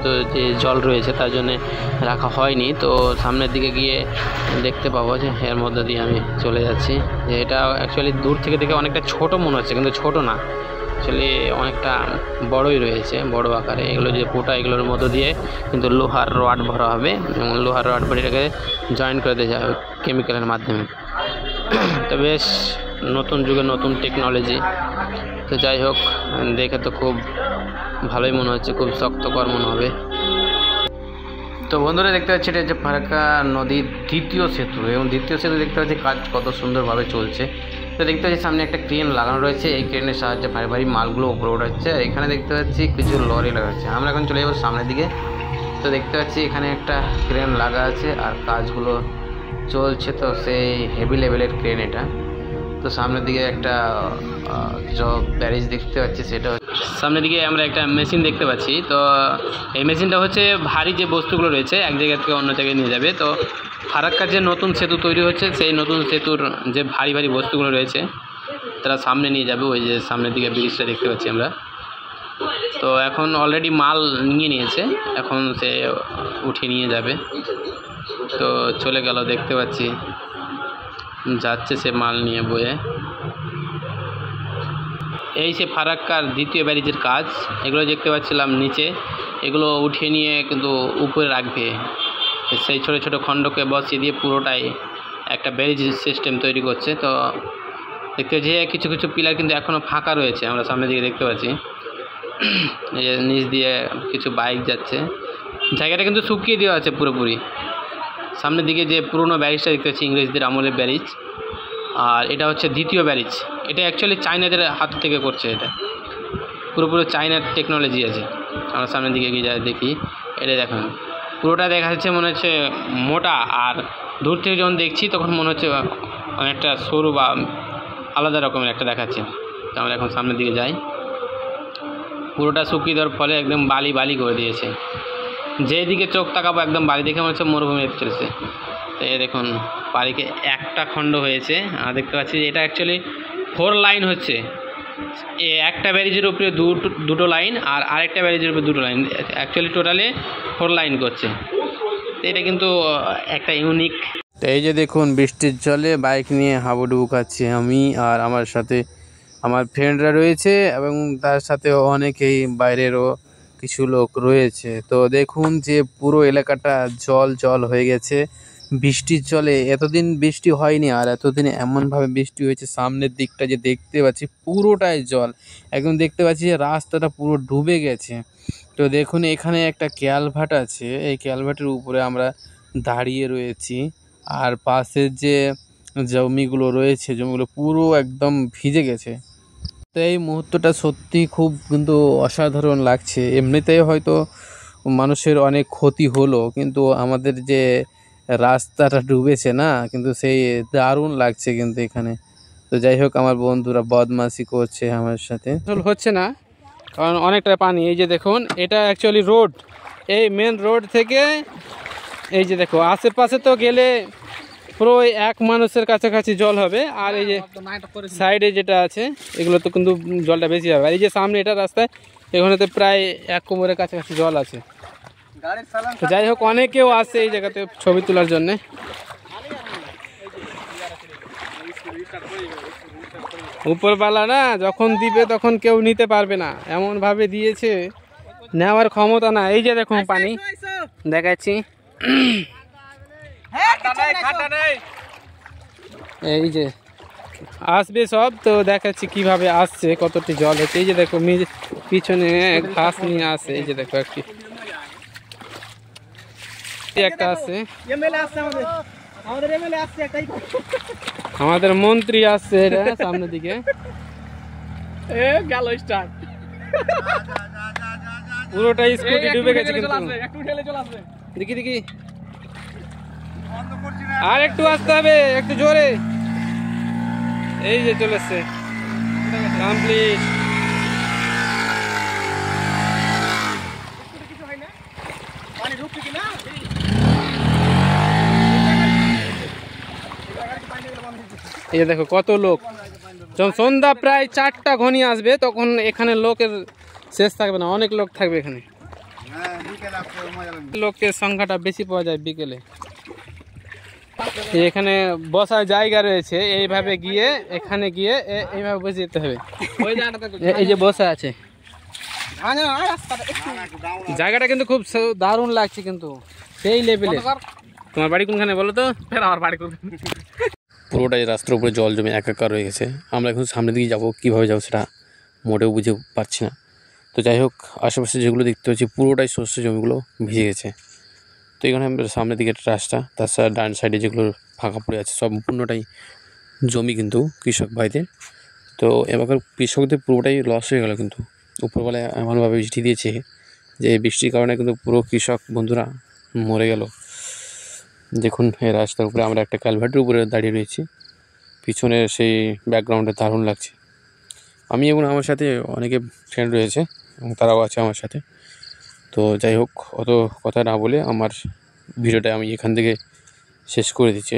সীমিত যে জল রয়েছে তার জন্য রাখা হয়নি। তো সামনের দিকে গিয়ে দেখতে পাবো যে এর মধ্যে দিয়ে আমি চলে যাচ্ছি। যে এটা অ্যাকচুয়ালি দূর থেকে দেখে অনেকটা ছোট মনে হচ্ছে, কিন্তু ছোট না, অ্যাকচুয়ালি অনেকটা বড়ই রয়েছে, বড় আকারে। এগুলো যে পোটা, এগুলোর মধ্য দিয়ে কিন্তু লোহার রড ভরা হবে এবং লোহার রড ভরে এটাকে জয়েন করে দেওয়া যাবে কেমিক্যালের মাধ্যমে। তো বেশ নতুন যুগে নতুন টেকনোলজি। তো যাই হোক, দেখে তো খুব ভালোই মনে হচ্ছে, খুব শক্তকর মনে হবে। তো বন্ধুরা দেখতে পাচ্ছি এটা হচ্ছে ফারাক্কা নদীর দ্বিতীয় সেতু, এবং দ্বিতীয় সেতু দেখতে পাচ্ছি কাজ কত সুন্দরভাবে চলছে। তো দেখতে পাচ্ছি সামনে একটা ক্রেন লাগানো রয়েছে, এই ক্রেনের সাহায্যে ভারী ভারী মালগুলো উপরে ওঠাচ্ছে। এখানে দেখতে পাচ্ছি কিছু লরি লাগা আছে। আমরা এখন চলে যাবো সামনের দিকে। তো দেখতে পাচ্ছি এখানে একটা ক্রেন লাগা আছে আর কাজগুলো চলছে। তো সেই হেভি লেভেলের ক্রেন এটা। তো সামনের দিকে একটা ব্যারেজ দেখতে পাচ্ছি, সেটা সামনের দিকে আমরা একটা মেশিন দেখতে পাচ্ছি। তো এই মেশিনটা হচ্ছে ভারী যে বস্তুগুলো রয়েছে এক জায়গা থেকে অন্য জায়গায় নিয়ে যাবে। তো ফারাক্কার যে নতুন সেতু তৈরি হচ্ছে, সেই নতুন সেতুর যে ভারী ভারী বস্তুগুলো রয়েছে তারা সামনে নিয়ে যাবে। ওই যে সামনের দিকে ব্রিজটা দেখতে পাচ্ছি আমরা। তো এখন অলরেডি মাল নিয়ে নিয়েছে, এখন সে উঠিয়ে নিয়ে যাবে। তো চলে গেল, দেখতে পাচ্ছি যাচ্ছে সে মাল নিয়ে বয়ে। এই সে ফারাক্কার দ্বিতীয় ব্যারিজের কাজ। এগুলো দেখতে পাচ্ছিলাম নিচে, এগুলো উঠিয়ে নিয়ে কিন্তু উপরে রাখবে। সেই ছোটো ছোটো খণ্ডকে বসিয়ে দিয়ে পুরোটাই একটা ব্যারিজ সিস্টেম তৈরি করছে। তো দেখতে পাচ্ছি কিছু কিছু পিলার কিন্তু এখনও ফাঁকা রয়েছে, আমরা সামনের দিকে দেখতে পাচ্ছি। এই নিচ দিয়ে কিছু বাইক যাচ্ছে, জায়গাটা কিন্তু শুকিয়ে দেওয়া আছে পুরোপুরি। সামনের দিকে যে পুরনো ব্যারিজটা দেখতে পাচ্ছি, ইংরেজদের আমলের ব্যারিজ, আর এটা হচ্ছে দ্বিতীয় ব্যারিজ। এটা অ্যাকচুয়ালি চায়নাদের হাত থেকে করছে, এটা পুরোপুরি চায়নার টেকনোলজি আছে। আমরা সামনের দিকে গিয়ে দেখি, এটা দেখুন পুরোটা দেখা যাচ্ছে মনে হচ্ছে মোটা, আর দূর থেকে যখন দেখছি তখন মনে হচ্ছে অনেকটা সরু বা আলাদা রকমের একটা দেখাচ্ছে। তো আমরা এখন সামনের দিকে যাই। পুরোটা শুকিয়ে দেওয়ার ফলে একদম বালি বালি করে দিয়েছে, যেদিকে চোখ তাকাবো একদম বালি দেখে মনে হচ্ছে মরুভূমি চলেছে। তো এই দেখুন বাড়িকে একটা খণ্ড হয়েছে, আর দেখতে পাচ্ছি এটা অ্যাকচুয়ালি 4 লাইন হচ্ছে। একটা ব্যারিজের উপরে দুটো লাইন, আর আরেকটা ব্যারিজের উপরে দুটো লাইন, অ্যাকচুয়ালি টোটালে 4 লাইন করছে। তো এটা কিন্তু একটা ইউনিক। তো এই যে দেখুন বৃষ্টির জলে বাইক নিয়ে হাবুডুবু খাচ্ছি আমি, আর আমার সাথে আমার ফ্রেন্ডরা রয়েছে এবং তার সাথে অনেকেই বাইরেরও কিছু লোক রয়েছে। তো দেখুন যে পুরো এলাকাটা জল জল হয়ে গেছে বৃষ্টির জলে। এতদিন বৃষ্টি হয়নি, আর এতদিন এমনভাবে বৃষ্টি হয়েছে, সামনের দিকটা যে দেখতে পাচ্ছি পুরোটাই জল। একদম দেখতে পাচ্ছি যে রাস্তাটা পুরো ডুবে গেছে। তো দেখুন এখানে একটা ক্যালভার্ট আছে, এই ক্যালভার্টের উপরে আমরা দাঁড়িয়ে রয়েছি, আর পাশের যে জমিগুলো রয়েছে জমিগুলো পুরো একদম ভিজে গেছে। তো এই মুহূর্তটা সত্যি খুব কিন্তু অসাধারণ লাগছে। এমনিতেই হয়তো মানুষের অনেক ক্ষতি হলো, কিন্তু আমাদের যে রাস্তাটা ডুবেছে না, কিন্তু সেই দারুণ লাগছে কিন্তু এখানে। তো যাই হোক, আমার বন্ধুরা বদমাশি করছে আমার সাথে, হচ্ছে না কারণ অনেকটা পানি। এই যে দেখুন এটা অ্যাকচুয়ালি রোড, এই মেন রোড থেকে এই যে দেখো আশেপাশে তো গেলে পুরো এক মানুষের কাছাকাছি জল হবে, আর এই যে সাইডে যেটা আছে এগুলো তো কিন্তু জলটা বেশি হবে। আর এই যে সামনে এটা রাস্তায়, এখানে তো প্রায় 1 কোমরের কাছাকাছি জল আছে। তো যাই হোক, অনেকেও আসে এই জায়গাতে ছবি তোলার জন্যে। উপরওয়ালা না যখন দিবে তখন কেউ নিতে পারবে না, এমনভাবে দিয়েছে নেওয়ার ক্ষমতা না। এই যে দেখুন পানি দেখাচ্ছি, এই যে আসবে সব। তো দেখাচ্ছি কিভাবে আসছে, কতটি জল হচ্ছে। এই যে দেখো পিছনে ঘাস নিয়ে আসে, এই যে দেখো একটা আসছে, আমাদের মন্ত্রী আসছে এটা সামনের দিকে। পুরোটাই স্কুটি ডুবে গেছে কিন্তু। দেখি দেখি, আর একটু আসতে হবে, একটু জোরে। এই যে চলে এসছে, কমপ্লিট। এই যে দেখো কত লোক, যখন সন্ধ্যা প্রায় 4টা ঘনিয়ে আসবে তখন এখানে লোকের শেষ থাকবে না, অনেক লোক থাকবে এখানে। লোকের সংখ্যাটা বেশি পাওয়া যায় বিকেলে। এখানে বসার জায়গা রয়েছে, এইভাবে গিয়ে এখানে গিয়ে এইভাবে বসে যেতে হবে। এই যে বসা আছে, জায়গাটা কিন্তু খুব দারুণ লাগছে, কিন্তু সেই লেভেলে। তোমার বাড়ি কোনখানে বলো তো? আমার বাড়ি পুরোটাই রাস্তার উপরে জল জমে একাকার হয়ে গেছে। আমরা এখন সামনের দিকে যাবো, কীভাবে যাবো সেটা মোটেও বুঝে পারছি না। তো যাই হোক, আশেপাশে যেগুলো দেখতে পাচ্ছি পুরোটাই শস্য জমিগুলো ভিজে গেছে। তো এখানে সামনের দিকে একটা রাস্তা, তার সাথে ডান সাইডে যেগুলো ফাঁকা পড়ে আছে সম্পূর্ণটাই জমি কিন্তু কৃষক ভাইদের। তো এবার কৃষকদের পুরোটাই লস হয়ে গেল, কিন্তু উপরবেলায় এমনভাবে বৃষ্টি দিয়েছে যে বৃষ্টির কারণে কিন্তু পুরো কৃষক বন্ধুরা মরে গেল। দেখুন এই রাস্তার উপরে আমরা একটা কালভার্টের উপরে দাঁড়িয়ে রয়েছি, পিছনে সেই ব্যাকগ্রাউন্ডে দারুণ লাগছে। আমি এবং আমার সাথে অনেকে ফ্রেন্ড রয়েছে এবং তারাও আছে আমার সাথে। তো যাই হোক, অত কথা না বলে আমার ভিডিওটা আমি এখান থেকে শেষ করে দিচ্ছি।